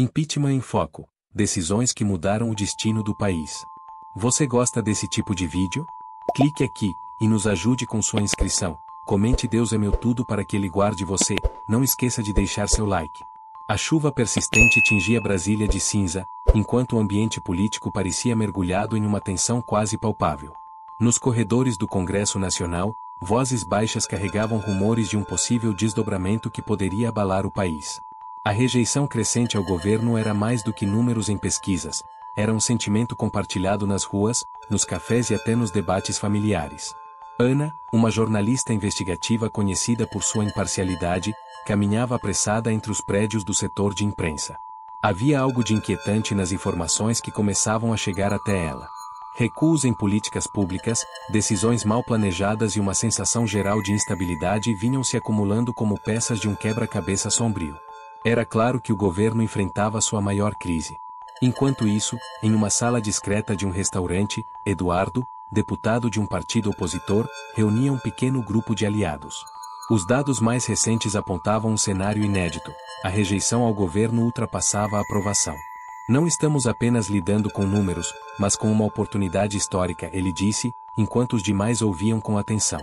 Impeachment em Foco. Decisões que mudaram o destino do país. Você gosta desse tipo de vídeo? Clique aqui e nos ajude com sua inscrição. Comente Deus é meu tudo para que Ele guarde você. Não esqueça de deixar seu like. A chuva persistente tingia Brasília de cinza, enquanto o ambiente político parecia mergulhado em uma tensão quase palpável. Nos corredores do Congresso Nacional, vozes baixas carregavam rumores de um possível desdobramento que poderia abalar o país. A rejeição crescente ao governo era mais do que números em pesquisas, era um sentimento compartilhado nas ruas, nos cafés e até nos debates familiares. Ana, uma jornalista investigativa conhecida por sua imparcialidade, caminhava apressada entre os prédios do setor de imprensa. Havia algo de inquietante nas informações que começavam a chegar até ela. Recuos em políticas públicas, decisões mal planejadas e uma sensação geral de instabilidade vinham se acumulando como peças de um quebra-cabeça sombrio. Era claro que o governo enfrentava sua maior crise. Enquanto isso, em uma sala discreta de um restaurante, Eduardo, deputado de um partido opositor, reunia um pequeno grupo de aliados. Os dados mais recentes apontavam um cenário inédito. A rejeição ao governo ultrapassava a aprovação. Não estamos apenas lidando com números, mas com uma oportunidade histórica, ele disse, enquanto os demais ouviam com atenção.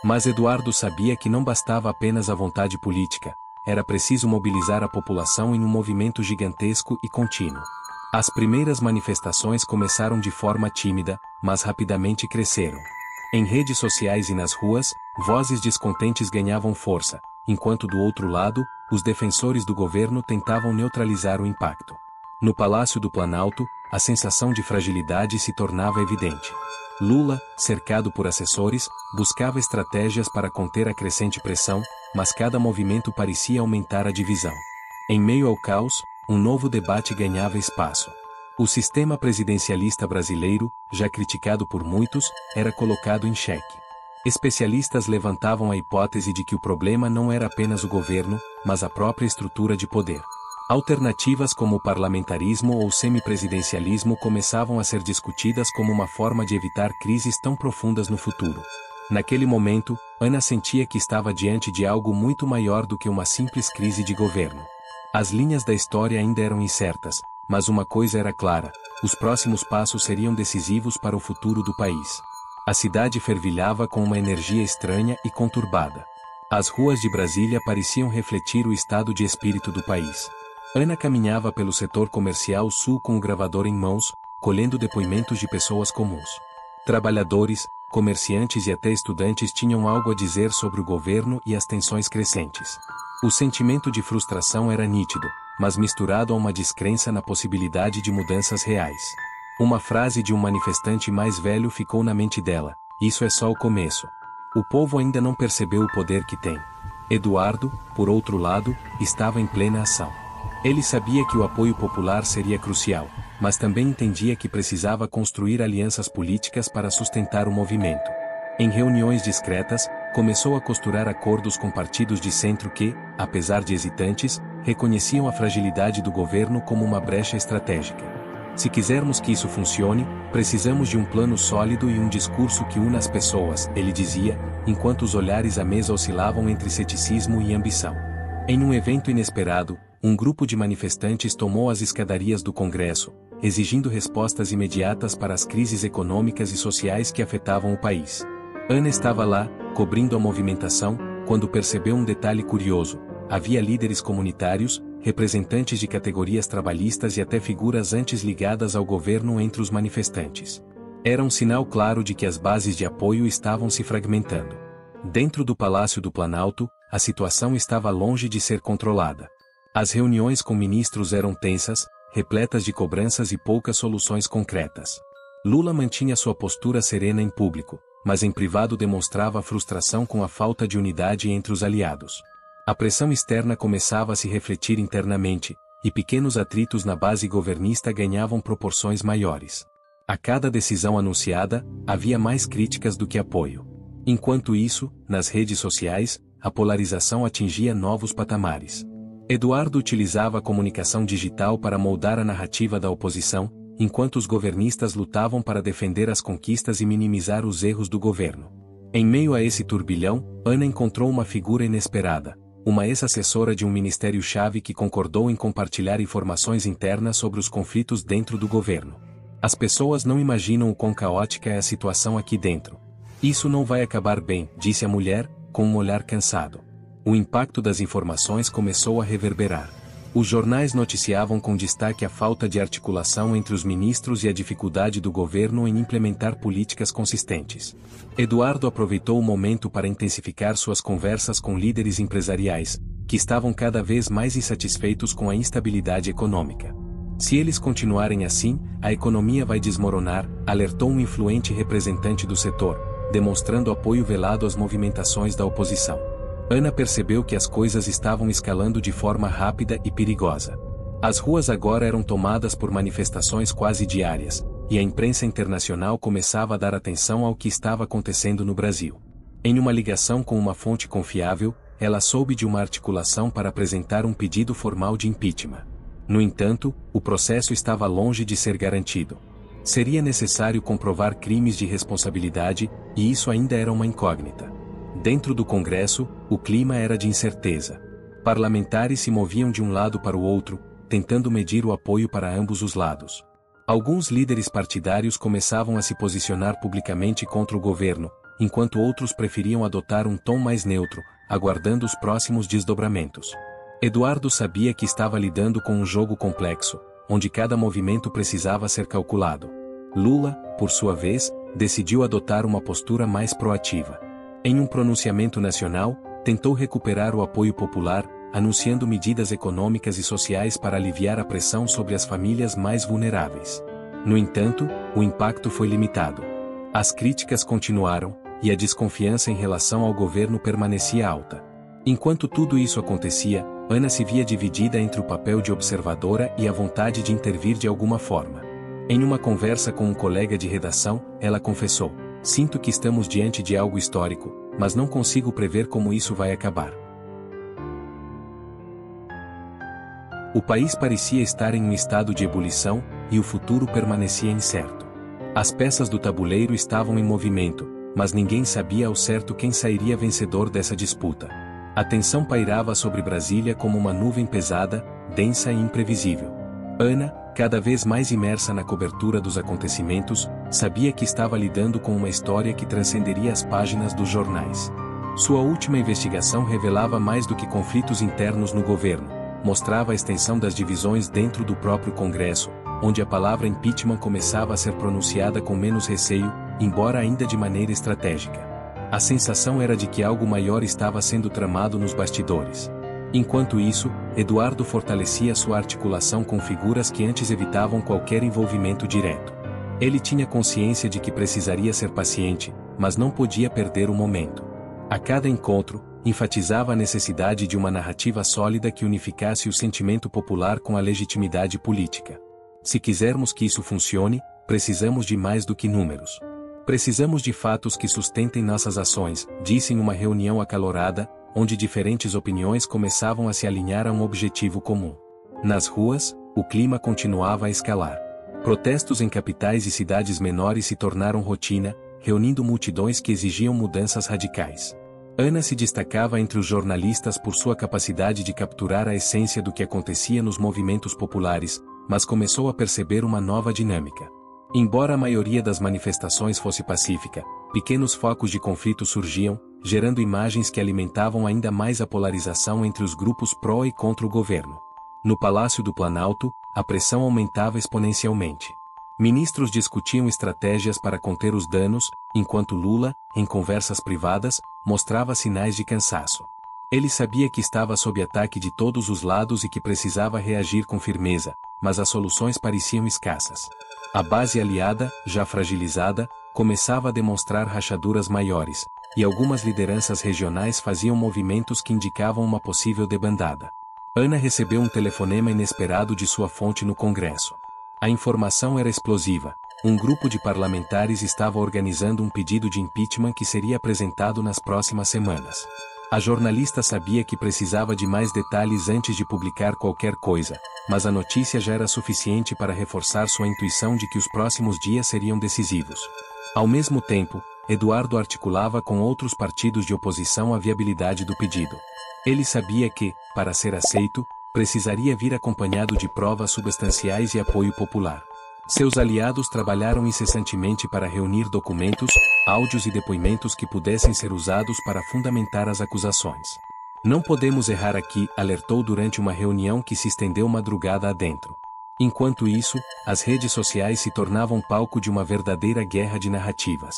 Mas Eduardo sabia que não bastava apenas a vontade política, era preciso mobilizar a população em um movimento gigantesco e contínuo. As primeiras manifestações começaram de forma tímida, mas rapidamente cresceram. Em redes sociais e nas ruas, vozes descontentes ganhavam força, enquanto do outro lado, os defensores do governo tentavam neutralizar o impacto. No Palácio do Planalto, a sensação de fragilidade se tornava evidente. Lula, cercado por assessores, buscava estratégias para conter a crescente pressão, mas cada movimento parecia aumentar a divisão. Em meio ao caos, um novo debate ganhava espaço. O sistema presidencialista brasileiro, já criticado por muitos, era colocado em xeque. Especialistas levantavam a hipótese de que o problema não era apenas o governo, mas a própria estrutura de poder. Alternativas como o parlamentarismo ou semipresidencialismo começavam a ser discutidas como uma forma de evitar crises tão profundas no futuro. Naquele momento, Ana sentia que estava diante de algo muito maior do que uma simples crise de governo. As linhas da história ainda eram incertas, mas uma coisa era clara: os próximos passos seriam decisivos para o futuro do país. A cidade fervilhava com uma energia estranha e conturbada. As ruas de Brasília pareciam refletir o estado de espírito do país. Ana caminhava pelo setor comercial sul com o gravador em mãos, colhendo depoimentos de pessoas comuns. Trabalhadores, comerciantes e até estudantes tinham algo a dizer sobre o governo e as tensões crescentes. O sentimento de frustração era nítido, mas misturado a uma descrença na possibilidade de mudanças reais. Uma frase de um manifestante mais velho ficou na mente dela: "Isso é só o começo. O povo ainda não percebeu o poder que tem." Eduardo, por outro lado, estava em plena ação. Ele sabia que o apoio popular seria crucial, mas também entendia que precisava construir alianças políticas para sustentar o movimento. Em reuniões discretas, começou a costurar acordos com partidos de centro que, apesar de hesitantes, reconheciam a fragilidade do governo como uma brecha estratégica. Se quisermos que isso funcione, precisamos de um plano sólido e um discurso que una as pessoas, ele dizia, enquanto os olhares à mesa oscilavam entre ceticismo e ambição. Em um evento inesperado, um grupo de manifestantes tomou as escadarias do Congresso, exigindo respostas imediatas para as crises econômicas e sociais que afetavam o país. Ana estava lá, cobrindo a movimentação, quando percebeu um detalhe curioso: havia líderes comunitários, representantes de categorias trabalhistas e até figuras antes ligadas ao governo entre os manifestantes. Era um sinal claro de que as bases de apoio estavam se fragmentando. Dentro do Palácio do Planalto, a situação estava longe de ser controlada. As reuniões com ministros eram tensas, repletas de cobranças e poucas soluções concretas. Lula mantinha sua postura serena em público, mas em privado demonstrava frustração com a falta de unidade entre os aliados. A pressão externa começava a se refletir internamente, e pequenos atritos na base governista ganhavam proporções maiores. A cada decisão anunciada, havia mais críticas do que apoio. Enquanto isso, nas redes sociais, a polarização atingia novos patamares. Eduardo utilizava a comunicação digital para moldar a narrativa da oposição, enquanto os governistas lutavam para defender as conquistas e minimizar os erros do governo. Em meio a esse turbilhão, Ana encontrou uma figura inesperada, uma ex-assessora de um ministério-chave que concordou em compartilhar informações internas sobre os conflitos dentro do governo. As pessoas não imaginam o quão caótica é a situação aqui dentro. Isso não vai acabar bem, disse a mulher, com um olhar cansado. O impacto das informações começou a reverberar. Os jornais noticiavam com destaque a falta de articulação entre os ministros e a dificuldade do governo em implementar políticas consistentes. Eduardo aproveitou o momento para intensificar suas conversas com líderes empresariais, que estavam cada vez mais insatisfeitos com a instabilidade econômica. Se eles continuarem assim, a economia vai desmoronar, alertou um influente representante do setor, demonstrando apoio velado às movimentações da oposição. Ana percebeu que as coisas estavam escalando de forma rápida e perigosa. As ruas agora eram tomadas por manifestações quase diárias, e a imprensa internacional começava a dar atenção ao que estava acontecendo no Brasil. Em uma ligação com uma fonte confiável, ela soube de uma articulação para apresentar um pedido formal de impeachment. No entanto, o processo estava longe de ser garantido. Seria necessário comprovar crimes de responsabilidade, e isso ainda era uma incógnita. Dentro do Congresso, o clima era de incerteza. Parlamentares se moviam de um lado para o outro, tentando medir o apoio para ambos os lados. Alguns líderes partidários começavam a se posicionar publicamente contra o governo, enquanto outros preferiam adotar um tom mais neutro, aguardando os próximos desdobramentos. Eduardo sabia que estava lidando com um jogo complexo, onde cada movimento precisava ser calculado. Lula, por sua vez, decidiu adotar uma postura mais proativa. Em um pronunciamento nacional, tentou recuperar o apoio popular, anunciando medidas econômicas e sociais para aliviar a pressão sobre as famílias mais vulneráveis. No entanto, o impacto foi limitado. As críticas continuaram, e a desconfiança em relação ao governo permanecia alta. Enquanto tudo isso acontecia, Ana se via dividida entre o papel de observadora e a vontade de intervir de alguma forma. Em uma conversa com um colega de redação, ela confessou: "Sinto que estamos diante de algo histórico, mas não consigo prever como isso vai acabar." O país parecia estar em um estado de ebulição, e o futuro permanecia incerto. As peças do tabuleiro estavam em movimento, mas ninguém sabia ao certo quem sairia vencedor dessa disputa. A tensão pairava sobre Brasília como uma nuvem pesada, densa e imprevisível. Ana, cada vez mais imersa na cobertura dos acontecimentos, sabia que estava lidando com uma história que transcenderia as páginas dos jornais. Sua última investigação revelava mais do que conflitos internos no governo, mostrava a extensão das divisões dentro do próprio Congresso, onde a palavra impeachment começava a ser pronunciada com menos receio, embora ainda de maneira estratégica. A sensação era de que algo maior estava sendo tramado nos bastidores. Enquanto isso, Eduardo fortalecia sua articulação com figuras que antes evitavam qualquer envolvimento direto. Ele tinha consciência de que precisaria ser paciente, mas não podia perder o momento. A cada encontro, enfatizava a necessidade de uma narrativa sólida que unificasse o sentimento popular com a legitimidade política. Se quisermos que isso funcione, precisamos de mais do que números. Precisamos de fatos que sustentem nossas ações, disse em uma reunião acalorada, onde diferentes opiniões começavam a se alinhar a um objetivo comum. Nas ruas, o clima continuava a escalar. Protestos em capitais e cidades menores se tornaram rotina, reunindo multidões que exigiam mudanças radicais. Ana se destacava entre os jornalistas por sua capacidade de capturar a essência do que acontecia nos movimentos populares, mas começou a perceber uma nova dinâmica. Embora a maioria das manifestações fosse pacífica, pequenos focos de conflito surgiam, gerando imagens que alimentavam ainda mais a polarização entre os grupos pró e contra o governo. No Palácio do Planalto, a pressão aumentava exponencialmente. Ministros discutiam estratégias para conter os danos, enquanto Lula, em conversas privadas, mostrava sinais de cansaço. Ele sabia que estava sob ataque de todos os lados e que precisava reagir com firmeza, mas as soluções pareciam escassas. A base aliada, já fragilizada, começava a demonstrar rachaduras maiores, e algumas lideranças regionais faziam movimentos que indicavam uma possível debandada. Ana recebeu um telefonema inesperado de sua fonte no Congresso. A informação era explosiva. Um grupo de parlamentares estava organizando um pedido de impeachment que seria apresentado nas próximas semanas. A jornalista sabia que precisava de mais detalhes antes de publicar qualquer coisa, mas a notícia já era suficiente para reforçar sua intuição de que os próximos dias seriam decisivos. Ao mesmo tempo, Eduardo articulava com outros partidos de oposição a viabilidade do pedido. Ele sabia que, para ser aceito, precisaria vir acompanhado de provas substanciais e apoio popular. Seus aliados trabalharam incessantemente para reunir documentos, áudios e depoimentos que pudessem ser usados para fundamentar as acusações. Não podemos errar aqui, alertou durante uma reunião que se estendeu madrugada adentro. Enquanto isso, as redes sociais se tornavam palco de uma verdadeira guerra de narrativas.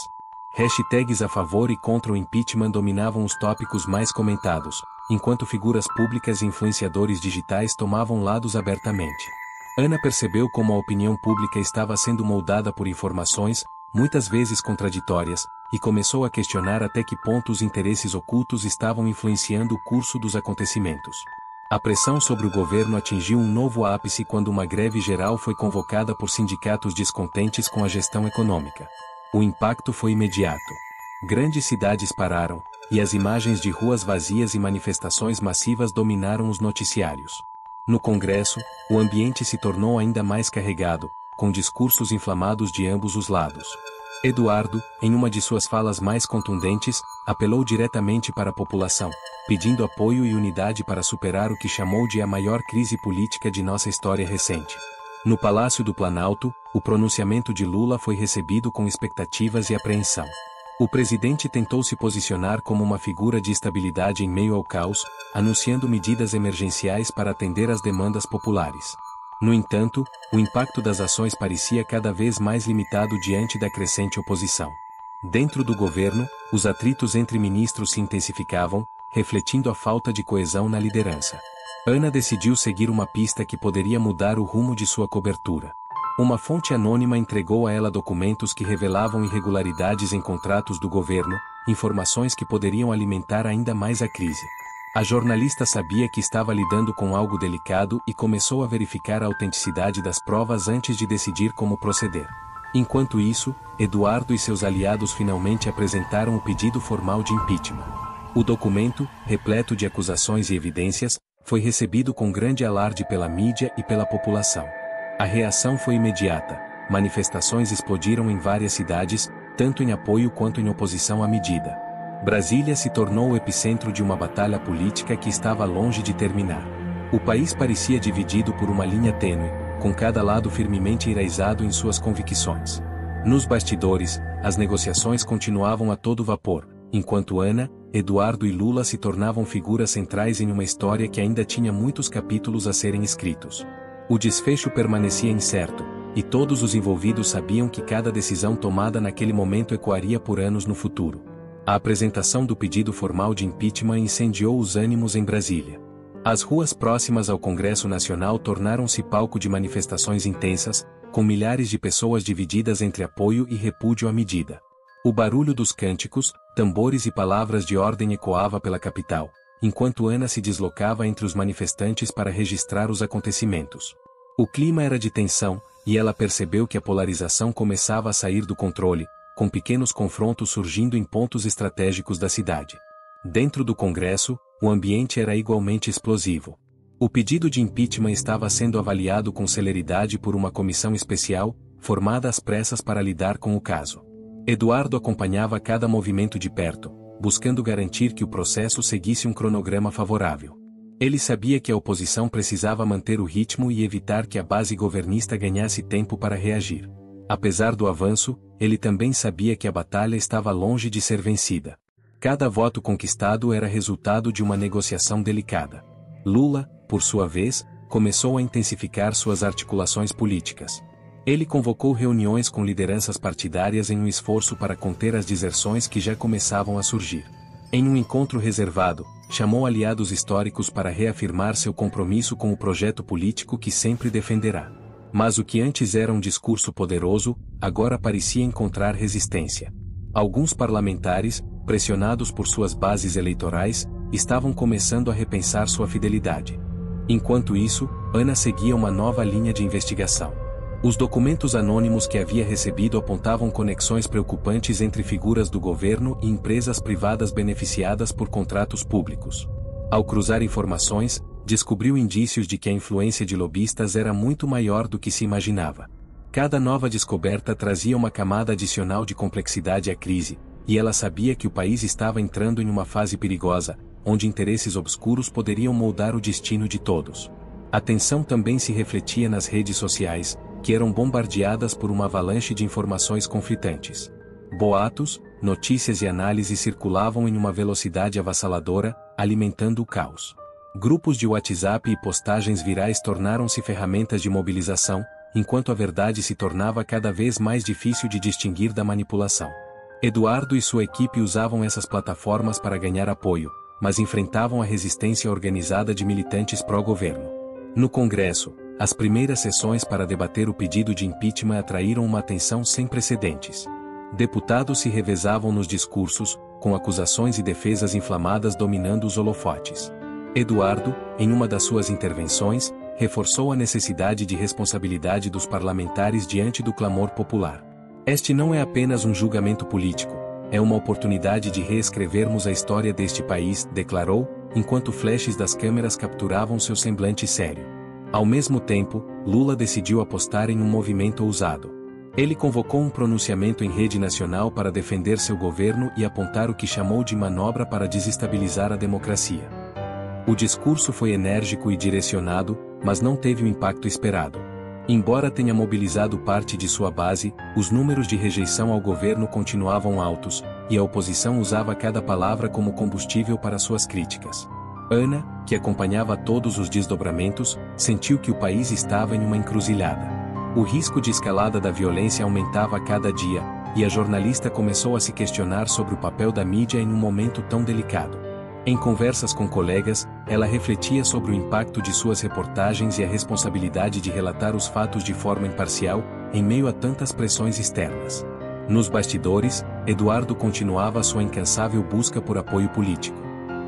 Hashtags a favor e contra o impeachment dominavam os tópicos mais comentados, enquanto figuras públicas e influenciadores digitais tomavam lados abertamente. Ana percebeu como a opinião pública estava sendo moldada por informações, muitas vezes contraditórias, e começou a questionar até que ponto os interesses ocultos estavam influenciando o curso dos acontecimentos. A pressão sobre o governo atingiu um novo ápice quando uma greve geral foi convocada por sindicatos descontentes com a gestão econômica. O impacto foi imediato. Grandes cidades pararam, e as imagens de ruas vazias e manifestações massivas dominaram os noticiários. No Congresso, o ambiente se tornou ainda mais carregado, com discursos inflamados de ambos os lados. Eduardo, em uma de suas falas mais contundentes, apelou diretamente para a população, pedindo apoio e unidade para superar o que chamou de a maior crise política de nossa história recente. No Palácio do Planalto, o pronunciamento de Lula foi recebido com expectativas e apreensão. O presidente tentou se posicionar como uma figura de estabilidade em meio ao caos, anunciando medidas emergenciais para atender às demandas populares. No entanto, o impacto das ações parecia cada vez mais limitado diante da crescente oposição. Dentro do governo, os atritos entre ministros se intensificavam, refletindo a falta de coesão na liderança. Ana decidiu seguir uma pista que poderia mudar o rumo de sua cobertura. Uma fonte anônima entregou a ela documentos que revelavam irregularidades em contratos do governo, informações que poderiam alimentar ainda mais a crise. A jornalista sabia que estava lidando com algo delicado e começou a verificar a autenticidade das provas antes de decidir como proceder. Enquanto isso, Eduardo e seus aliados finalmente apresentaram o pedido formal de impeachment. O documento, repleto de acusações e evidências, foi recebido com grande alarde pela mídia e pela população. A reação foi imediata. Manifestações explodiram em várias cidades, tanto em apoio quanto em oposição à medida. Brasília se tornou o epicentro de uma batalha política que estava longe de terminar. O país parecia dividido por uma linha tênue, com cada lado firmemente enraizado em suas convicções. Nos bastidores, as negociações continuavam a todo vapor, enquanto Ana, Eduardo e Lula se tornavam figuras centrais em uma história que ainda tinha muitos capítulos a serem escritos. O desfecho permanecia incerto, e todos os envolvidos sabiam que cada decisão tomada naquele momento ecoaria por anos no futuro. A apresentação do pedido formal de impeachment incendiou os ânimos em Brasília. As ruas próximas ao Congresso Nacional tornaram-se palco de manifestações intensas, com milhares de pessoas divididas entre apoio e repúdio à medida. O barulho dos cânticos, tambores e palavras de ordem ecoava pela capital, enquanto Ana se deslocava entre os manifestantes para registrar os acontecimentos. O clima era de tensão, e ela percebeu que a polarização começava a sair do controle, com pequenos confrontos surgindo em pontos estratégicos da cidade. Dentro do Congresso, o ambiente era igualmente explosivo. O pedido de impeachment estava sendo avaliado com celeridade por uma comissão especial, formada às pressas para lidar com o caso. Eduardo acompanhava cada movimento de perto, buscando garantir que o processo seguisse um cronograma favorável. Ele sabia que a oposição precisava manter o ritmo e evitar que a base governista ganhasse tempo para reagir. Apesar do avanço, ele também sabia que a batalha estava longe de ser vencida. Cada voto conquistado era resultado de uma negociação delicada. Lula, por sua vez, começou a intensificar suas articulações políticas. Ele convocou reuniões com lideranças partidárias em um esforço para conter as deserções que já começavam a surgir. Em um encontro reservado, chamou aliados históricos para reafirmar seu compromisso com o projeto político que sempre defenderá. Mas o que antes era um discurso poderoso, agora parecia encontrar resistência. Alguns parlamentares, pressionados por suas bases eleitorais, estavam começando a repensar sua fidelidade. Enquanto isso, Ana seguia uma nova linha de investigação. Os documentos anônimos que havia recebido apontavam conexões preocupantes entre figuras do governo e empresas privadas beneficiadas por contratos públicos. Ao cruzar informações, descobriu indícios de que a influência de lobistas era muito maior do que se imaginava. Cada nova descoberta trazia uma camada adicional de complexidade à crise, e ela sabia que o país estava entrando em uma fase perigosa, onde interesses obscuros poderiam moldar o destino de todos. A tensão também se refletia nas redes sociais, que eram bombardeadas por uma avalanche de informações conflitantes. Boatos, notícias e análises circulavam em uma velocidade avassaladora, alimentando o caos. Grupos de WhatsApp e postagens virais tornaram-se ferramentas de mobilização, enquanto a verdade se tornava cada vez mais difícil de distinguir da manipulação. Eduardo e sua equipe usavam essas plataformas para ganhar apoio, mas enfrentavam a resistência organizada de militantes pró-governo. No Congresso, as primeiras sessões para debater o pedido de impeachment atraíram uma atenção sem precedentes. Deputados se revezavam nos discursos, com acusações e defesas inflamadas dominando os holofotes. Eduardo, em uma das suas intervenções, reforçou a necessidade de responsabilidade dos parlamentares diante do clamor popular. Este não é apenas um julgamento político, é uma oportunidade de reescrevermos a história deste país, declarou, enquanto flashes das câmeras capturavam seu semblante sério. Ao mesmo tempo, Lula decidiu apostar em um movimento ousado. Ele convocou um pronunciamento em rede nacional para defender seu governo e apontar o que chamou de manobra para desestabilizar a democracia. O discurso foi enérgico e direcionado, mas não teve o impacto esperado. Embora tenha mobilizado parte de sua base, os números de rejeição ao governo continuavam altos, e a oposição usava cada palavra como combustível para suas críticas. Ana, que acompanhava todos os desdobramentos, sentiu que o país estava em uma encruzilhada. O risco de escalada da violência aumentava a cada dia, e a jornalista começou a se questionar sobre o papel da mídia em um momento tão delicado. Em conversas com colegas, ela refletia sobre o impacto de suas reportagens e a responsabilidade de relatar os fatos de forma imparcial, em meio a tantas pressões externas. Nos bastidores, Eduardo continuava sua incansável busca por apoio político.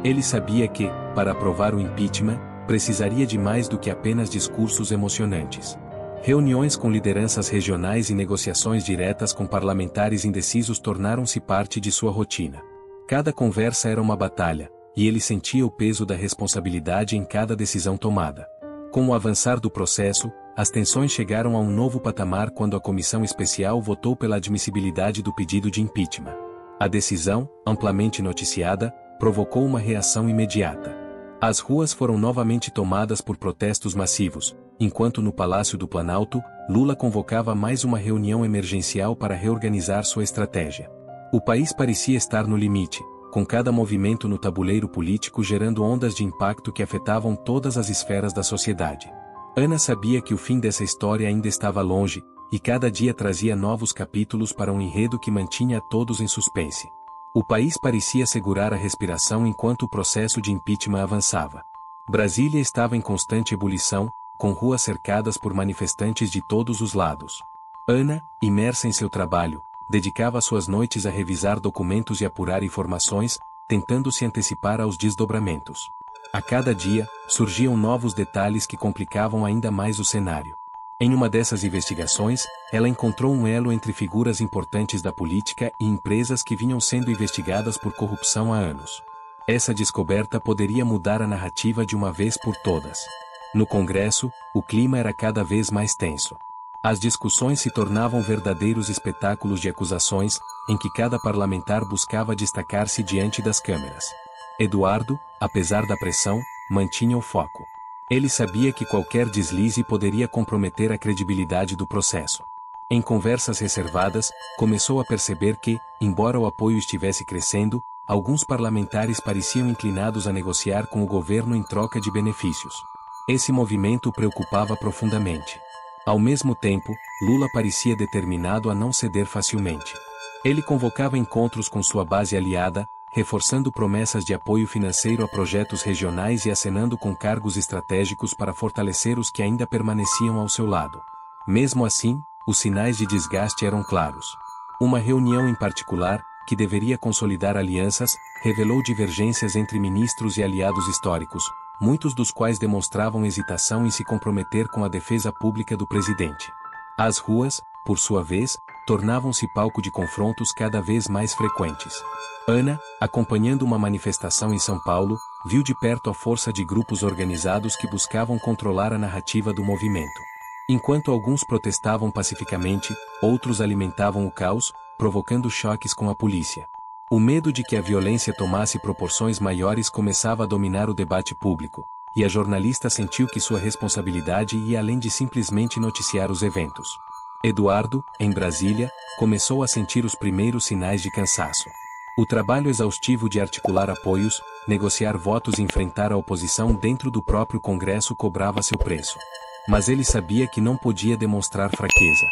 Ele sabia que, para aprovar o impeachment, precisaria de mais do que apenas discursos emocionantes. Reuniões com lideranças regionais e negociações diretas com parlamentares indecisos tornaram-se parte de sua rotina. Cada conversa era uma batalha, e ele sentia o peso da responsabilidade em cada decisão tomada. Com o avançar do processo, as tensões chegaram a um novo patamar quando a comissão especial votou pela admissibilidade do pedido de impeachment. A decisão, amplamente noticiada, provocou uma reação imediata. As ruas foram novamente tomadas por protestos massivos, enquanto no Palácio do Planalto, Lula convocava mais uma reunião emergencial para reorganizar sua estratégia. O país parecia estar no limite, com cada movimento no tabuleiro político gerando ondas de impacto que afetavam todas as esferas da sociedade. Ana sabia que o fim dessa história ainda estava longe, e cada dia trazia novos capítulos para um enredo que mantinha a todos em suspense. O país parecia segurar a respiração enquanto o processo de impeachment avançava. Brasília estava em constante ebulição, com ruas cercadas por manifestantes de todos os lados. Ana, imersa em seu trabalho, dedicava suas noites a revisar documentos e apurar informações, tentando se antecipar aos desdobramentos. A cada dia, surgiam novos detalhes que complicavam ainda mais o cenário. Em uma dessas investigações, ela encontrou um elo entre figuras importantes da política e empresas que vinham sendo investigadas por corrupção há anos. Essa descoberta poderia mudar a narrativa de uma vez por todas. No Congresso, o clima era cada vez mais tenso. As discussões se tornavam verdadeiros espetáculos de acusações, em que cada parlamentar buscava destacar-se diante das câmeras. Eduardo, apesar da pressão, mantinha o foco. Ele sabia que qualquer deslize poderia comprometer a credibilidade do processo. Em conversas reservadas, começou a perceber que, embora o apoio estivesse crescendo, alguns parlamentares pareciam inclinados a negociar com o governo em troca de benefícios. Esse movimento o preocupava profundamente. Ao mesmo tempo, Lula parecia determinado a não ceder facilmente. Ele convocava encontros com sua base aliada, reforçando promessas de apoio financeiro a projetos regionais e acenando com cargos estratégicos para fortalecer os que ainda permaneciam ao seu lado. Mesmo assim, os sinais de desgaste eram claros. Uma reunião em particular, que deveria consolidar alianças, revelou divergências entre ministros e aliados históricos, muitos dos quais demonstravam hesitação em se comprometer com a defesa pública do presidente. As ruas, por sua vez, tornavam-se palco de confrontos cada vez mais frequentes. Ana, acompanhando uma manifestação em São Paulo, viu de perto a força de grupos organizados que buscavam controlar a narrativa do movimento. Enquanto alguns protestavam pacificamente, outros alimentavam o caos, provocando choques com a polícia. O medo de que a violência tomasse proporções maiores começava a dominar o debate público, e a jornalista sentiu que sua responsabilidade ia além de simplesmente noticiar os eventos. Eduardo, em Brasília, começou a sentir os primeiros sinais de cansaço. O trabalho exaustivo de articular apoios, negociar votos e enfrentar a oposição dentro do próprio Congresso cobrava seu preço. Mas ele sabia que não podia demonstrar fraqueza.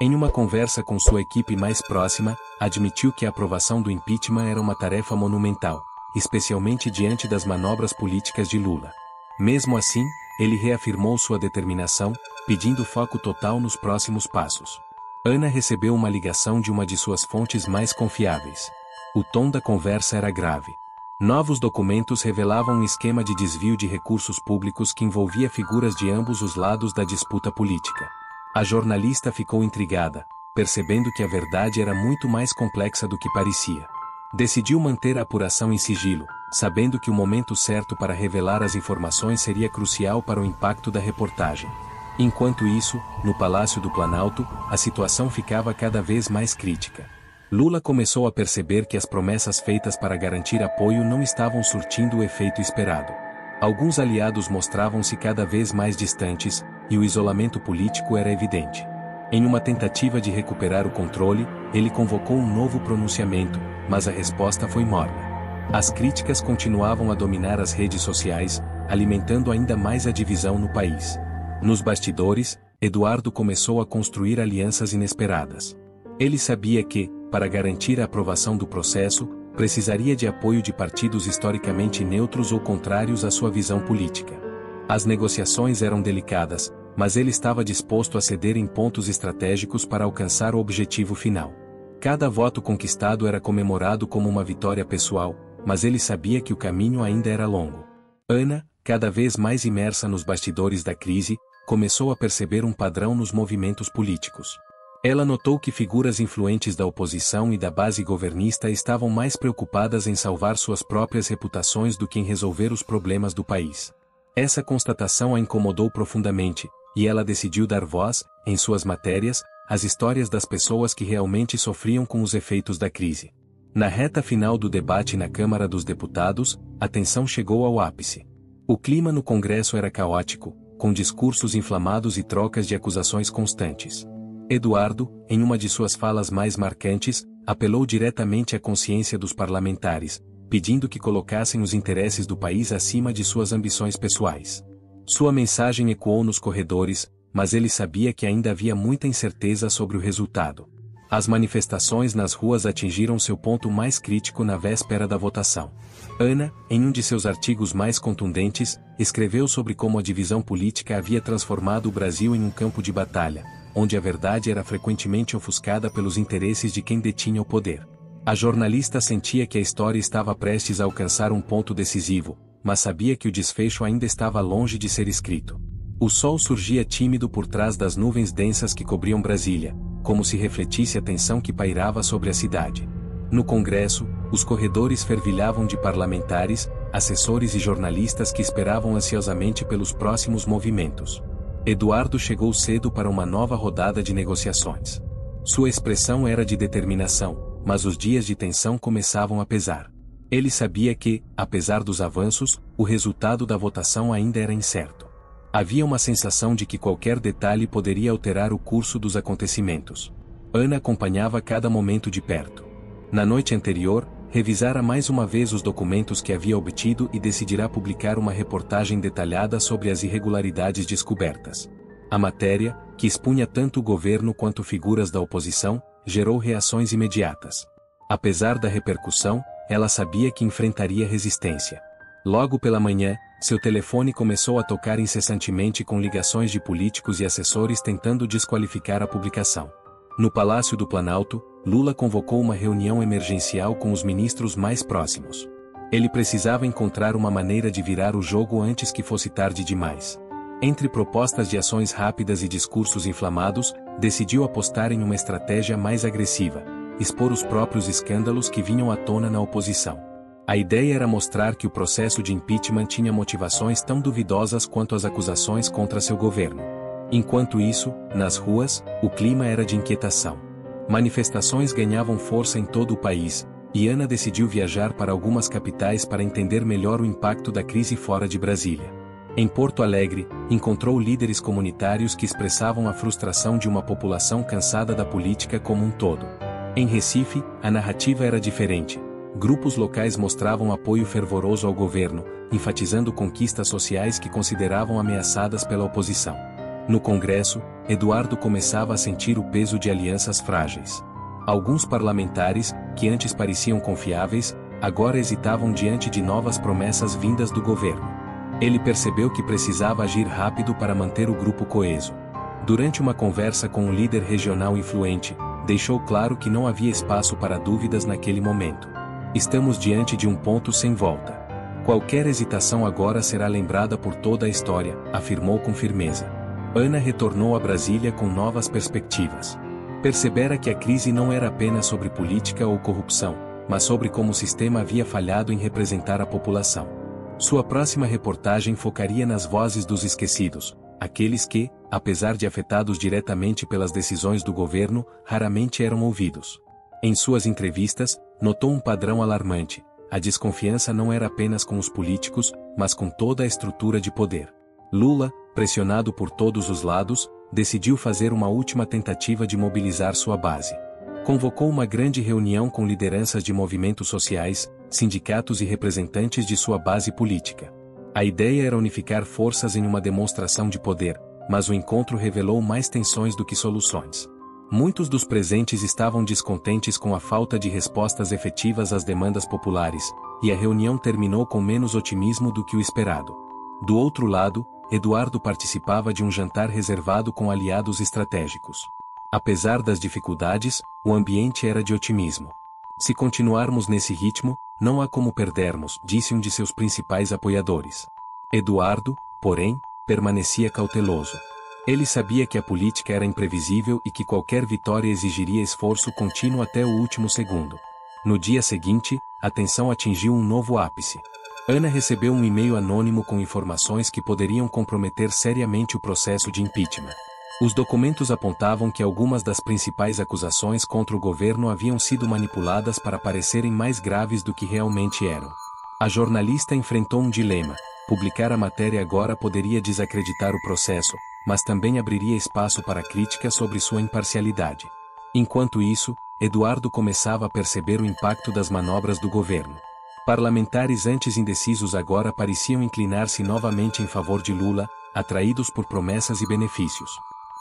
Em uma conversa com sua equipe mais próxima, admitiu que a aprovação do impeachment era uma tarefa monumental, especialmente diante das manobras políticas de Lula. Mesmo assim, ele reafirmou sua determinação, pedindo foco total nos próximos passos. Ana recebeu uma ligação de uma de suas fontes mais confiáveis. O tom da conversa era grave. Novos documentos revelavam um esquema de desvio de recursos públicos que envolvia figuras de ambos os lados da disputa política. A jornalista ficou intrigada, percebendo que a verdade era muito mais complexa do que parecia. Decidiu manter a apuração em sigilo, sabendo que o momento certo para revelar as informações seria crucial para o impacto da reportagem. Enquanto isso, no Palácio do Planalto, a situação ficava cada vez mais crítica. Lula começou a perceber que as promessas feitas para garantir apoio não estavam surtindo o efeito esperado. Alguns aliados mostravam-se cada vez mais distantes, e o isolamento político era evidente. Em uma tentativa de recuperar o controle, ele convocou um novo pronunciamento, mas a resposta foi morna. As críticas continuavam a dominar as redes sociais, alimentando ainda mais a divisão no país. Nos bastidores, Eduardo começou a construir alianças inesperadas. Ele sabia que, para garantir a aprovação do processo, precisaria de apoio de partidos historicamente neutros ou contrários à sua visão política. As negociações eram delicadas, mas ele estava disposto a ceder em pontos estratégicos para alcançar o objetivo final. Cada voto conquistado era comemorado como uma vitória pessoal, mas ele sabia que o caminho ainda era longo. Ana, cada vez mais imersa nos bastidores da crise, começou a perceber um padrão nos movimentos políticos. Ela notou que figuras influentes da oposição e da base governista estavam mais preocupadas em salvar suas próprias reputações do que em resolver os problemas do país. Essa constatação a incomodou profundamente, e ela decidiu dar voz, em suas matérias, às histórias das pessoas que realmente sofriam com os efeitos da crise. Na reta final do debate na Câmara dos Deputados, a tensão chegou ao ápice. O clima no Congresso era caótico, com discursos inflamados e trocas de acusações constantes. Eduardo, em uma de suas falas mais marcantes, apelou diretamente à consciência dos parlamentares, pedindo que colocassem os interesses do país acima de suas ambições pessoais. Sua mensagem ecoou nos corredores, mas ele sabia que ainda havia muita incerteza sobre o resultado. As manifestações nas ruas atingiram seu ponto mais crítico na véspera da votação. Ana, em um de seus artigos mais contundentes, escreveu sobre como a divisão política havia transformado o Brasil em um campo de batalha, onde a verdade era frequentemente ofuscada pelos interesses de quem detinha o poder. A jornalista sentia que a história estava prestes a alcançar um ponto decisivo, mas sabia que o desfecho ainda estava longe de ser escrito. O sol surgia tímido por trás das nuvens densas que cobriam Brasília, como se refletisse a tensão que pairava sobre a cidade. No Congresso, os corredores fervilhavam de parlamentares, assessores e jornalistas que esperavam ansiosamente pelos próximos movimentos. Eduardo chegou cedo para uma nova rodada de negociações. Sua expressão era de determinação, mas os dias de tensão começavam a pesar. Ele sabia que, apesar dos avanços, o resultado da votação ainda era incerto. Havia uma sensação de que qualquer detalhe poderia alterar o curso dos acontecimentos. Ana acompanhava cada momento de perto. Na noite anterior, revisara mais uma vez os documentos que havia obtido e decidirá publicar uma reportagem detalhada sobre as irregularidades descobertas. A matéria, que expunha tanto o governo quanto figuras da oposição, gerou reações imediatas. Apesar da repercussão, ela sabia que enfrentaria resistência. Logo pela manhã, seu telefone começou a tocar incessantemente com ligações de políticos e assessores tentando desqualificar a publicação. No Palácio do Planalto, Lula convocou uma reunião emergencial com os ministros mais próximos. Ele precisava encontrar uma maneira de virar o jogo antes que fosse tarde demais. Entre propostas de ações rápidas e discursos inflamados, decidiu apostar em uma estratégia mais agressiva: expor os próprios escândalos que vinham à tona na oposição. A ideia era mostrar que o processo de impeachment tinha motivações tão duvidosas quanto as acusações contra seu governo. Enquanto isso, nas ruas, o clima era de inquietação. Manifestações ganhavam força em todo o país, e Ana decidiu viajar para algumas capitais para entender melhor o impacto da crise fora de Brasília. Em Porto Alegre, encontrou líderes comunitários que expressavam a frustração de uma população cansada da política como um todo. Em Recife, a narrativa era diferente. Grupos locais mostravam apoio fervoroso ao governo, enfatizando conquistas sociais que consideravam ameaçadas pela oposição. No Congresso, Eduardo começava a sentir o peso de alianças frágeis. Alguns parlamentares, que antes pareciam confiáveis, agora hesitavam diante de novas promessas vindas do governo. Ele percebeu que precisava agir rápido para manter o grupo coeso. Durante uma conversa com um líder regional influente, deixou claro que não havia espaço para dúvidas naquele momento. Estamos diante de um ponto sem volta. Qualquer hesitação agora será lembrada por toda a história, afirmou com firmeza. Ana retornou a Brasília com novas perspectivas. Percebera que a crise não era apenas sobre política ou corrupção, mas sobre como o sistema havia falhado em representar a população. Sua próxima reportagem focaria nas vozes dos esquecidos, aqueles que, apesar de afetados diretamente pelas decisões do governo, raramente eram ouvidos. Em suas entrevistas, notou um padrão alarmante: a desconfiança não era apenas com os políticos, mas com toda a estrutura de poder. Lula, pressionado por todos os lados, decidiu fazer uma última tentativa de mobilizar sua base. Convocou uma grande reunião com lideranças de movimentos sociais, sindicatos e representantes de sua base política. A ideia era unificar forças em uma demonstração de poder, mas o encontro revelou mais tensões do que soluções. Muitos dos presentes estavam descontentes com a falta de respostas efetivas às demandas populares, e a reunião terminou com menos otimismo do que o esperado. Do outro lado, Eduardo participava de um jantar reservado com aliados estratégicos. Apesar das dificuldades, o ambiente era de otimismo. Se continuarmos nesse ritmo, não há como perdermos, disse um de seus principais apoiadores. Eduardo, porém, permanecia cauteloso. Ele sabia que a política era imprevisível e que qualquer vitória exigiria esforço contínuo até o último segundo. No dia seguinte, a tensão atingiu um novo ápice. Ana recebeu um e-mail anônimo com informações que poderiam comprometer seriamente o processo de impeachment. Os documentos apontavam que algumas das principais acusações contra o governo haviam sido manipuladas para parecerem mais graves do que realmente eram. A jornalista enfrentou um dilema: publicar a matéria agora poderia desacreditar o processo, mas também abriria espaço para críticas sobre sua imparcialidade. Enquanto isso, Eduardo começava a perceber o impacto das manobras do governo. Parlamentares antes indecisos agora pareciam inclinar-se novamente em favor de Lula, atraídos por promessas e benefícios.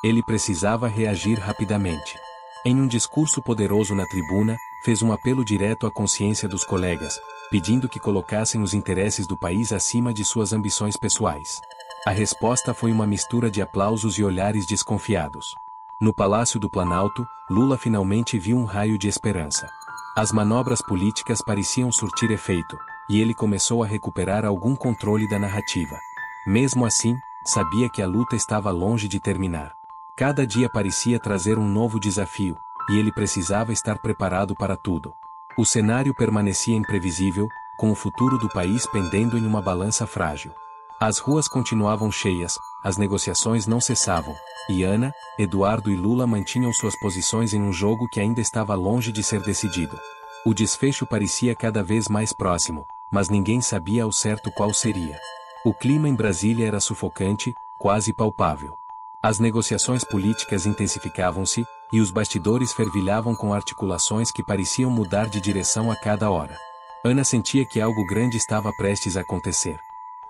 Ele precisava reagir rapidamente. Em um discurso poderoso na tribuna, fez um apelo direto à consciência dos colegas, pedindo que colocassem os interesses do país acima de suas ambições pessoais. A resposta foi uma mistura de aplausos e olhares desconfiados. No Palácio do Planalto, Lula finalmente viu um raio de esperança. As manobras políticas pareciam surtir efeito, e ele começou a recuperar algum controle da narrativa. Mesmo assim, sabia que a luta estava longe de terminar. Cada dia parecia trazer um novo desafio, e ele precisava estar preparado para tudo. O cenário permanecia imprevisível, com o futuro do país pendendo em uma balança frágil. As ruas continuavam cheias, as negociações não cessavam, e Ana, Eduardo e Lula mantinham suas posições em um jogo que ainda estava longe de ser decidido. O desfecho parecia cada vez mais próximo, mas ninguém sabia ao certo qual seria. O clima em Brasília era sufocante, quase palpável. As negociações políticas intensificavam-se, e os bastidores fervilhavam com articulações que pareciam mudar de direção a cada hora. Ana sentia que algo grande estava prestes a acontecer.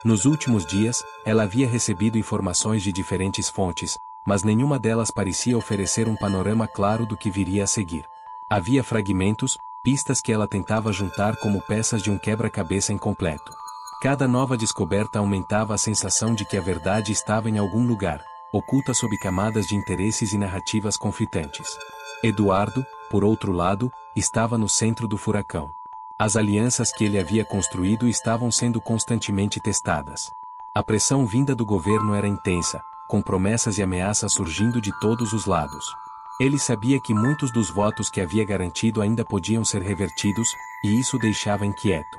Nos últimos dias, ela havia recebido informações de diferentes fontes, mas nenhuma delas parecia oferecer um panorama claro do que viria a seguir. Havia fragmentos, pistas que ela tentava juntar como peças de um quebra-cabeça incompleto. Cada nova descoberta aumentava a sensação de que a verdade estava em algum lugar, oculta sob camadas de interesses e narrativas conflitantes. Eduardo, por outro lado, estava no centro do furacão. As alianças que ele havia construído estavam sendo constantemente testadas. A pressão vinda do governo era intensa, com promessas e ameaças surgindo de todos os lados. Ele sabia que muitos dos votos que havia garantido ainda podiam ser revertidos, e isso o deixava inquieto.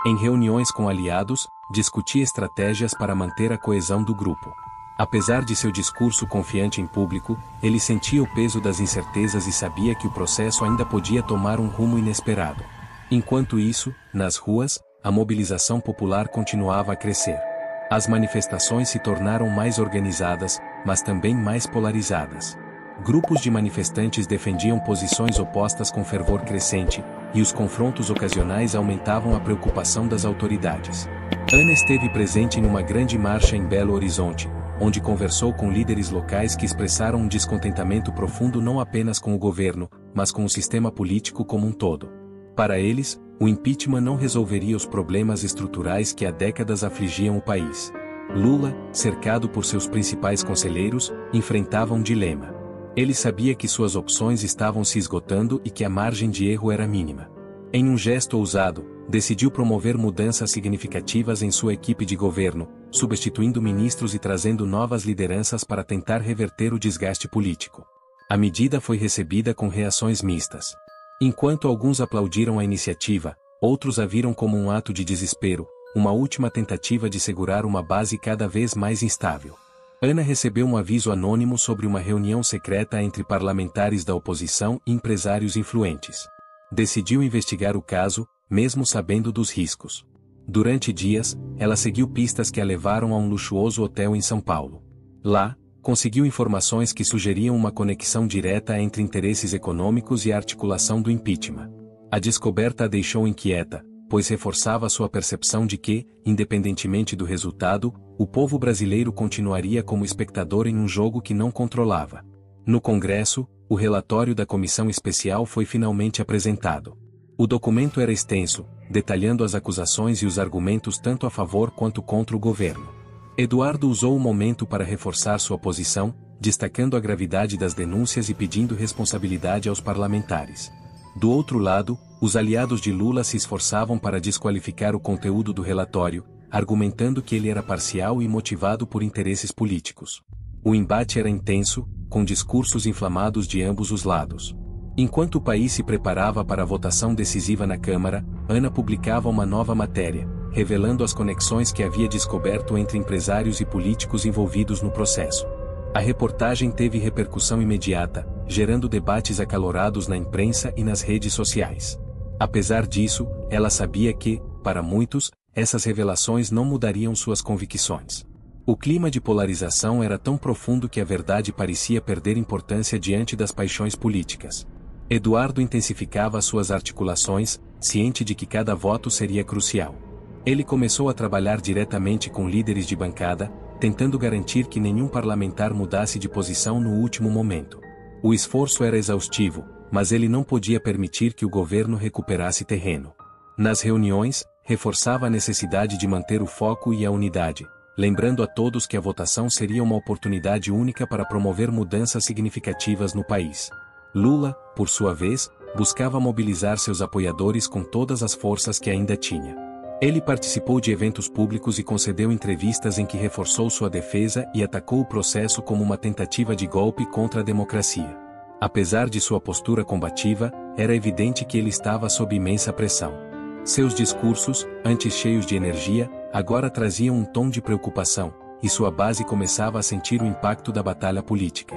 Em reuniões com aliados, discutia estratégias para manter a coesão do grupo. Apesar de seu discurso confiante em público, ele sentia o peso das incertezas e sabia que o processo ainda podia tomar um rumo inesperado. Enquanto isso, nas ruas, a mobilização popular continuava a crescer. As manifestações se tornaram mais organizadas, mas também mais polarizadas. Grupos de manifestantes defendiam posições opostas com fervor crescente, e os confrontos ocasionais aumentavam a preocupação das autoridades. Ana esteve presente em uma grande marcha em Belo Horizonte, onde conversou com líderes locais que expressaram um descontentamento profundo não apenas com o governo, mas com o sistema político como um todo. Para eles, o impeachment não resolveria os problemas estruturais que há décadas afligiam o país. Lula, cercado por seus principais conselheiros, enfrentava um dilema. Ele sabia que suas opções estavam se esgotando e que a margem de erro era mínima. Em um gesto ousado, decidiu promover mudanças significativas em sua equipe de governo, substituindo ministros e trazendo novas lideranças para tentar reverter o desgaste político. A medida foi recebida com reações mistas. Enquanto alguns aplaudiram a iniciativa, outros a viram como um ato de desespero, uma última tentativa de segurar uma base cada vez mais instável. Ana recebeu um aviso anônimo sobre uma reunião secreta entre parlamentares da oposição e empresários influentes. Decidiu investigar o caso, mesmo sabendo dos riscos. Durante dias, ela seguiu pistas que a levaram a um luxuoso hotel em São Paulo. Lá, conseguiu informações que sugeriam uma conexão direta entre interesses econômicos e a articulação do impeachment. A descoberta a deixou inquieta, pois reforçava sua percepção de que, independentemente do resultado, o povo brasileiro continuaria como espectador em um jogo que não controlava. No Congresso, o relatório da comissão especial foi finalmente apresentado. O documento era extenso, detalhando as acusações e os argumentos tanto a favor quanto contra o governo. Eduardo usou o momento para reforçar sua posição, destacando a gravidade das denúncias e pedindo responsabilidade aos parlamentares. Do outro lado, os aliados de Lula se esforçavam para desqualificar o conteúdo do relatório, argumentando que ele era parcial e motivado por interesses políticos. O embate era intenso, com discursos inflamados de ambos os lados. Enquanto o país se preparava para a votação decisiva na Câmara, Ana publicava uma nova matéria, revelando as conexões que havia descoberto entre empresários e políticos envolvidos no processo. A reportagem teve repercussão imediata, gerando debates acalorados na imprensa e nas redes sociais. Apesar disso, ela sabia que, para muitos, essas revelações não mudariam suas convicções. O clima de polarização era tão profundo que a verdade parecia perder importância diante das paixões políticas. Eduardo intensificava suas articulações, ciente de que cada voto seria crucial. Ele começou a trabalhar diretamente com líderes de bancada, tentando garantir que nenhum parlamentar mudasse de posição no último momento. O esforço era exaustivo, mas ele não podia permitir que o governo recuperasse terreno. Nas reuniões, reforçava a necessidade de manter o foco e a unidade, lembrando a todos que a votação seria uma oportunidade única para promover mudanças significativas no país. Lula, por sua vez, buscava mobilizar seus apoiadores com todas as forças que ainda tinha. Ele participou de eventos públicos e concedeu entrevistas em que reforçou sua defesa e atacou o processo como uma tentativa de golpe contra a democracia. Apesar de sua postura combativa, era evidente que ele estava sob imensa pressão. Seus discursos, antes cheios de energia, agora traziam um tom de preocupação, e sua base começava a sentir o impacto da batalha política.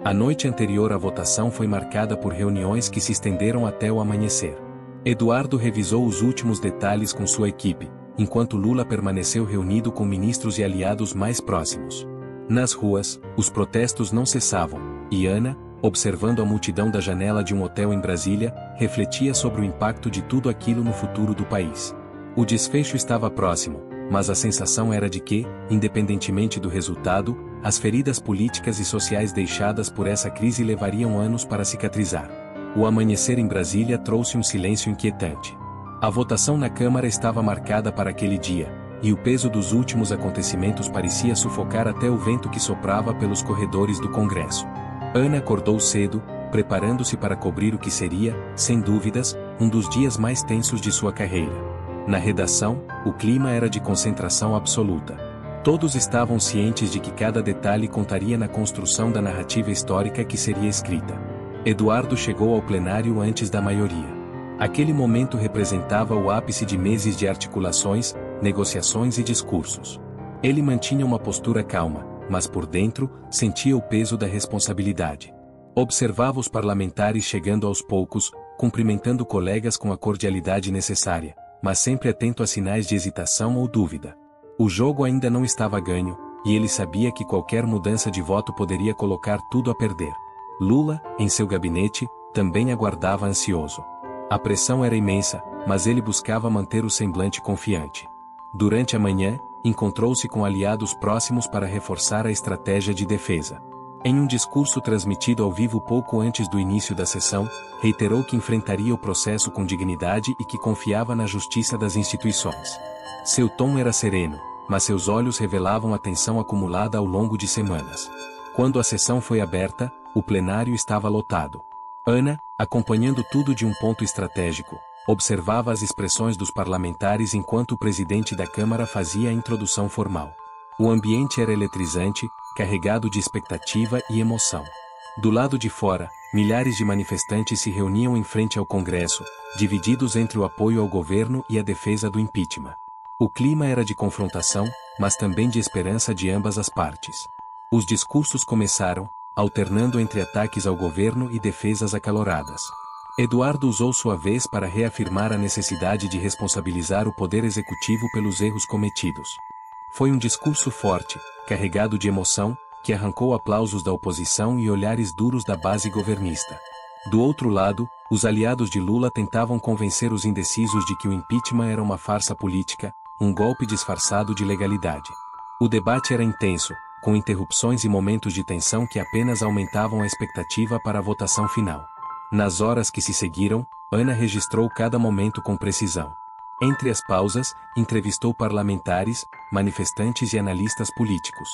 A noite anterior à votação foi marcada por reuniões que se estenderam até o amanhecer. Eduardo revisou os últimos detalhes com sua equipe, enquanto Lula permaneceu reunido com ministros e aliados mais próximos. Nas ruas, os protestos não cessavam, e Ana, observando a multidão da janela de um hotel em Brasília, refletia sobre o impacto de tudo aquilo no futuro do país. O desfecho estava próximo, mas a sensação era de que, independentemente do resultado, as feridas políticas e sociais deixadas por essa crise levariam anos para cicatrizar. O amanhecer em Brasília trouxe um silêncio inquietante. A votação na Câmara estava marcada para aquele dia, e o peso dos últimos acontecimentos parecia sufocar até o vento que soprava pelos corredores do Congresso. Ana acordou cedo, preparando-se para cobrir o que seria, sem dúvidas, um dos dias mais tensos de sua carreira. Na redação, o clima era de concentração absoluta. Todos estavam cientes de que cada detalhe contaria na construção da narrativa histórica que seria escrita. Eduardo chegou ao plenário antes da maioria. Aquele momento representava o ápice de meses de articulações, negociações e discursos. Ele mantinha uma postura calma, mas por dentro, sentia o peso da responsabilidade. Observava os parlamentares chegando aos poucos, cumprimentando colegas com a cordialidade necessária, mas sempre atento a sinais de hesitação ou dúvida. O jogo ainda não estava ganho, e ele sabia que qualquer mudança de voto poderia colocar tudo a perder. Lula, em seu gabinete, também aguardava ansioso. A pressão era imensa, mas ele buscava manter o semblante confiante. Durante a manhã, encontrou-se com aliados próximos para reforçar a estratégia de defesa. Em um discurso transmitido ao vivo pouco antes do início da sessão, reiterou que enfrentaria o processo com dignidade e que confiava na justiça das instituições. Seu tom era sereno, mas seus olhos revelavam a tensão acumulada ao longo de semanas. Quando a sessão foi aberta, o plenário estava lotado. Ana, acompanhando tudo de um ponto estratégico, observava as expressões dos parlamentares enquanto o presidente da Câmara fazia a introdução formal. O ambiente era eletrizante, carregado de expectativa e emoção. Do lado de fora, milhares de manifestantes se reuniam em frente ao Congresso, divididos entre o apoio ao governo e a defesa do impeachment. O clima era de confrontação, mas também de esperança de ambas as partes. Os discursos começaram, alternando entre ataques ao governo e defesas acaloradas. Eduardo usou sua vez para reafirmar a necessidade de responsabilizar o poder executivo pelos erros cometidos. Foi um discurso forte, carregado de emoção, que arrancou aplausos da oposição e olhares duros da base governista. Do outro lado, os aliados de Lula tentavam convencer os indecisos de que o impeachment era uma farsa política, um golpe disfarçado de legalidade. O debate era intenso, com interrupções e momentos de tensão que apenas aumentavam a expectativa para a votação final. Nas horas que se seguiram, Ana registrou cada momento com precisão. Entre as pausas, entrevistou parlamentares, manifestantes e analistas políticos.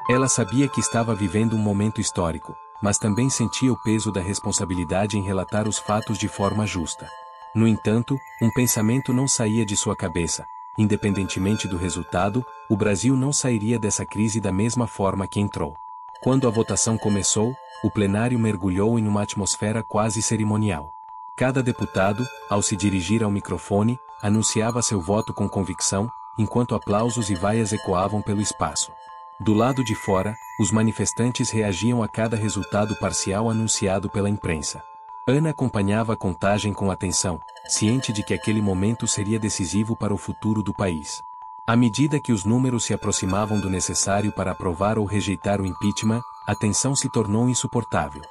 Ela sabia que estava vivendo um momento histórico, mas também sentia o peso da responsabilidade em relatar os fatos de forma justa. No entanto, um pensamento não saía de sua cabeça. Independentemente do resultado, o Brasil não sairia dessa crise da mesma forma que entrou. Quando a votação começou, o plenário mergulhou em uma atmosfera quase cerimonial. Cada deputado, ao se dirigir ao microfone, anunciava seu voto com convicção, enquanto aplausos e vaias ecoavam pelo espaço. Do lado de fora, os manifestantes reagiam a cada resultado parcial anunciado pela imprensa. Ana acompanhava a contagem com atenção, ciente de que aquele momento seria decisivo para o futuro do país. À medida que os números se aproximavam do necessário para aprovar ou rejeitar o impeachment, a tensão se tornou insuportável.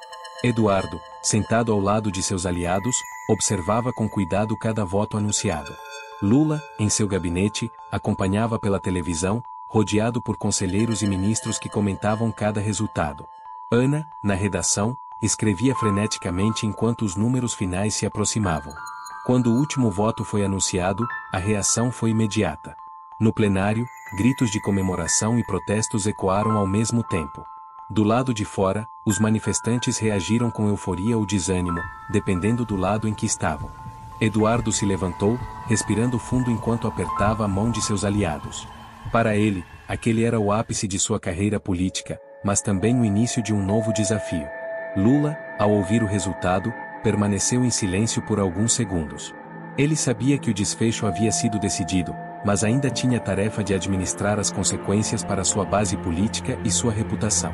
Eduardo, sentado ao lado de seus aliados, observava com cuidado cada voto anunciado. Lula, em seu gabinete, acompanhava pela televisão, rodeado por conselheiros e ministros que comentavam cada resultado. Ana, na redação, escrevia freneticamente enquanto os números finais se aproximavam. Quando o último voto foi anunciado, a reação foi imediata. No plenário, gritos de comemoração e protestos ecoaram ao mesmo tempo. Do lado de fora, os manifestantes reagiram com euforia ou desânimo, dependendo do lado em que estavam. Eduardo se levantou, respirando fundo enquanto apertava a mão de seus aliados. Para ele, aquele era o ápice de sua carreira política, mas também o início de um novo desafio. Lula, ao ouvir o resultado, permaneceu em silêncio por alguns segundos. Ele sabia que o desfecho havia sido decidido, mas ainda tinha a tarefa de administrar as consequências para sua base política e sua reputação.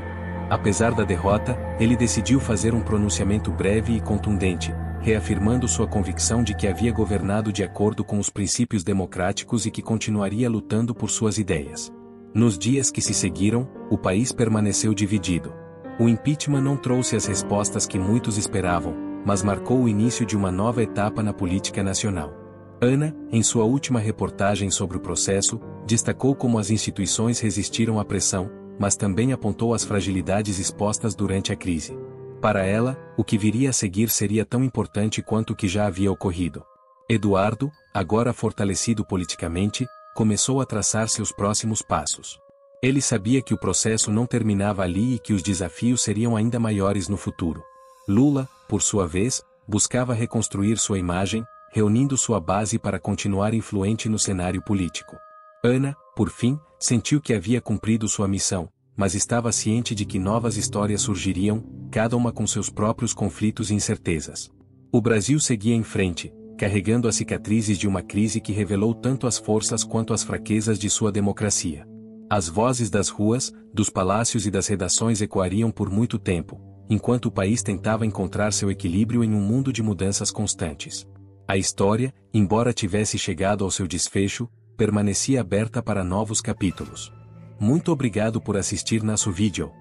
Apesar da derrota, ele decidiu fazer um pronunciamento breve e contundente, reafirmando sua convicção de que havia governado de acordo com os princípios democráticos e que continuaria lutando por suas ideias. Nos dias que se seguiram, o país permaneceu dividido. O impeachment não trouxe as respostas que muitos esperavam, mas marcou o início de uma nova etapa na política nacional. Ana, em sua última reportagem sobre o processo, destacou como as instituições resistiram à pressão, mas também apontou as fragilidades expostas durante a crise. Para ela, o que viria a seguir seria tão importante quanto o que já havia ocorrido. Eduardo, agora fortalecido politicamente, começou a traçar seus próximos passos. Ele sabia que o processo não terminava ali e que os desafios seriam ainda maiores no futuro. Lula, por sua vez, buscava reconstruir sua imagem, reunindo sua base para continuar influente no cenário político. Ana, por fim, sentiu que havia cumprido sua missão, mas estava ciente de que novas histórias surgiriam, cada uma com seus próprios conflitos e incertezas. O Brasil seguia em frente, carregando as cicatrizes de uma crise que revelou tanto as forças quanto as fraquezas de sua democracia. As vozes das ruas, dos palácios e das redações ecoariam por muito tempo, enquanto o país tentava encontrar seu equilíbrio em um mundo de mudanças constantes. A história, embora tivesse chegado ao seu desfecho, permanecia aberta para novos capítulos. Muito obrigado por assistir nosso vídeo.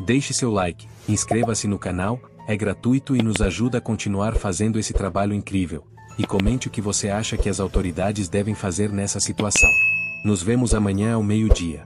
Deixe seu like, inscreva-se no canal, é gratuito e nos ajuda a continuar fazendo esse trabalho incrível. E comente o que você acha que as autoridades devem fazer nessa situação. Nos vemos amanhã ao meio-dia.